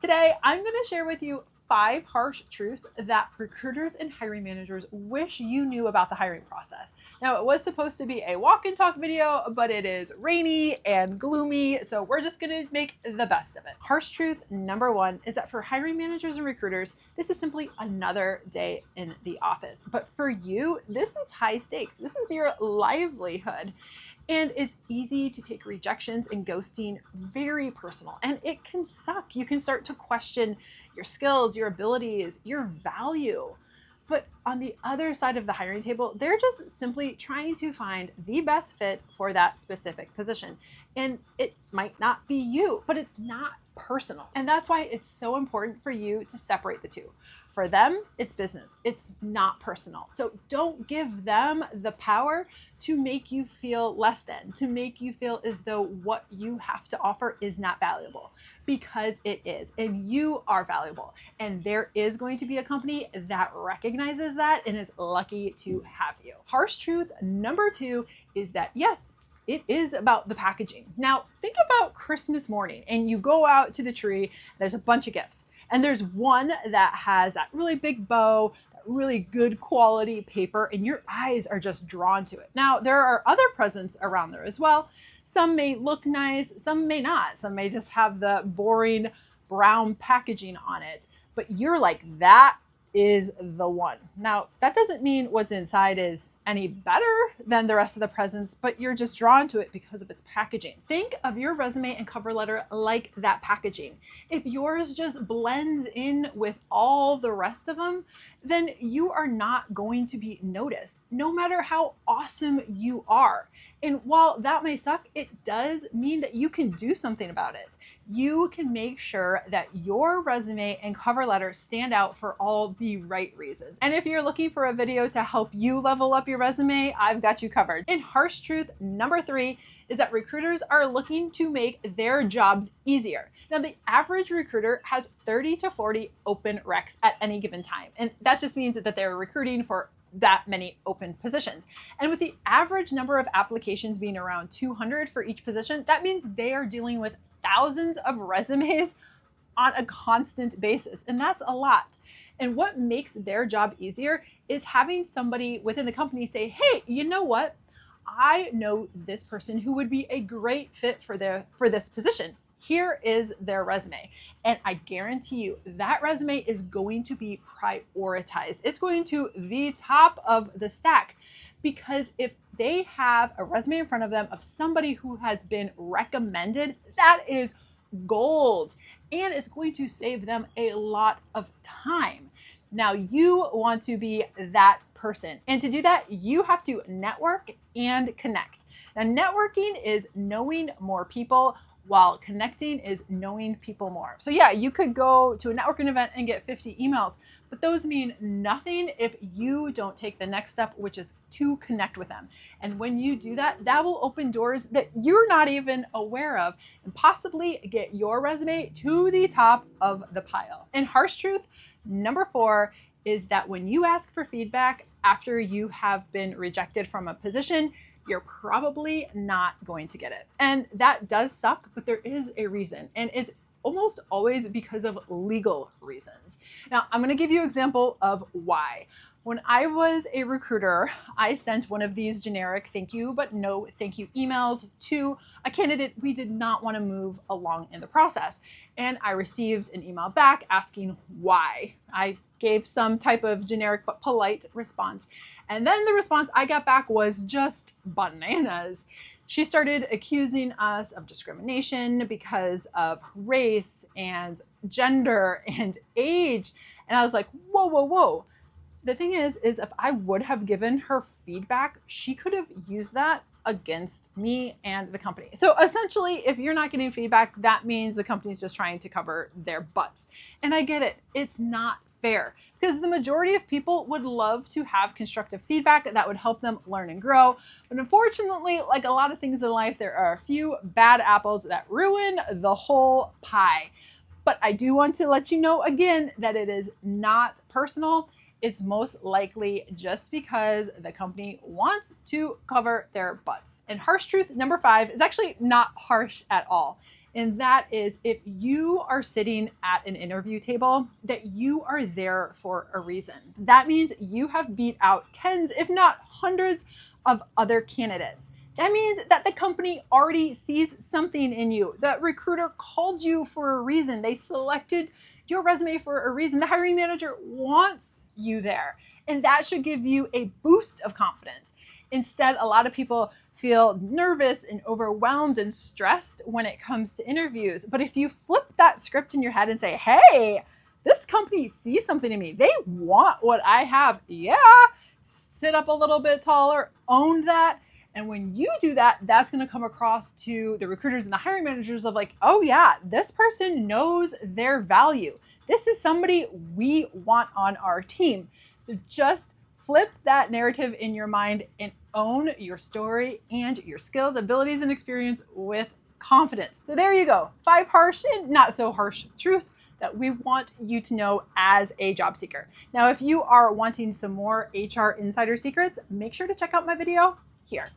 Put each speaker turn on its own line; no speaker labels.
Today, I'm going to share with you 5 harsh truths that recruiters and hiring managers wish you knew about the hiring process. Now, it was supposed to be a walk and talk video, but it is rainy and gloomy, so we're just going to make the best of it. Harsh truth number 1 is that for hiring managers and recruiters, this is simply another day in the office. But for you, this is high stakes. This is your livelihood. And it's easy to take rejections and ghosting very personal, and it can suck. You can start to question your skills, your abilities, your value. But on the other side of the hiring table, they're just simply trying to find the best fit for that specific position. And it might not be you, but it's not personal. And that's why it's so important for you to separate the two. For them, it's business. It's not personal. So don't give them the power to make you feel less than, to make you feel as though what you have to offer is not valuable, because it is, and you are valuable. And there is going to be a company that recognizes that and is lucky to have you. Harsh truth number 2 is that yes, it is about the packaging. Now, think about Christmas morning and you go out to the tree, there's a bunch of gifts. And there's one that has that really big bow, that really good quality paper, and your eyes are just drawn to it. Now, there are other presents around there as well. Some may look nice, some may not. Some may just have the boring brown packaging on it. But you're like, that is the one. Now, that doesn't mean what's inside is any better than the rest of the presents, but you're just drawn to it because of its packaging. Think of your resume and cover letter like that packaging. If yours just blends in with all the rest of them, then you are not going to be noticed, no matter how awesome you are. And while that may suck, it does mean that you can do something about it. You can make sure that your resume and cover letter stand out for all the right reasons. And if you're looking for a video to help you level up your resume, I've got you covered. And harsh truth number 3 is that recruiters are looking to make their jobs easier. Now, the average recruiter has 30 to 40 open recs at any given time. And that just means that they're recruiting for that many open positions. And with the average number of applications being around 200 for each position, that means they are dealing with thousands of resumes on a constant basis. And that's a lot. And what makes their job easier is having somebody within the company say, hey, you know what? I know this person who would be a great fit for this position. Here is their resume. And I guarantee you that resume is going to be prioritized. It's going to the top of the stack, because if they have a resume in front of them of somebody who has been recommended, that is gold, and it's going to save them a lot of time. Now, you want to be that person. And to do that, you have to network and connect. Now, networking is knowing more people, while connecting is knowing people more. So yeah, you could go to a networking event and get 50 emails, but those mean nothing if you don't take the next step, which is to connect with them. And when you do that, that will open doors that you're not even aware of and possibly get your resume to the top of the pile. And harsh truth number 4 is that when you ask for feedback after you have been rejected from a position, you're probably not going to get it. And that does suck, but there is a reason. And it's almost always because of legal reasons. Now, I'm going to give you an example of why. When I was a recruiter, I sent one of these generic thank you, but no thank you emails to a candidate we did not want to move along in the process. And I received an email back asking why. I gave some type of generic but polite response. And then the response I got back was just bananas. She started accusing us of discrimination because of race and gender and age. And I was like, whoa, whoa, whoa. The thing is if I would have given her feedback, she could have used that against me and the company. So essentially, if you're not getting feedback, that means the company's just trying to cover their butts. And I get it. It's not fair, because the majority of people would love to have constructive feedback that would help them learn and grow. But unfortunately, like a lot of things in life, there are a few bad apples that ruin the whole pie. But I do want to let you know again that it is not personal. It's most likely just because the company wants to cover their butts. And harsh truth number 5 is actually not harsh at all. And that is, if you are sitting at an interview table, that you are there for a reason. That means you have beat out tens, if not hundreds, of other candidates. That means that the company already sees something in you. That recruiter called you for a reason. They selected your resume for a reason. The hiring manager wants you there. And that should give you a boost of confidence. Instead, a lot of people feel nervous and overwhelmed and stressed when it comes to interviews. But if you flip that script in your head and say, hey, this company sees something in me. They want what I have. Yeah, sit up a little bit taller, own that. And when you do that, that's going to come across to the recruiters and the hiring managers of like, oh yeah, this person knows their value. This is somebody we want on our team. So just flip that narrative in your mind and own your story and your skills, abilities, and experience with confidence. So there you go. 5 harsh and not so harsh truths that we want you to know as a job seeker. Now, if you are wanting some more HR insider secrets, make sure to check out my video here.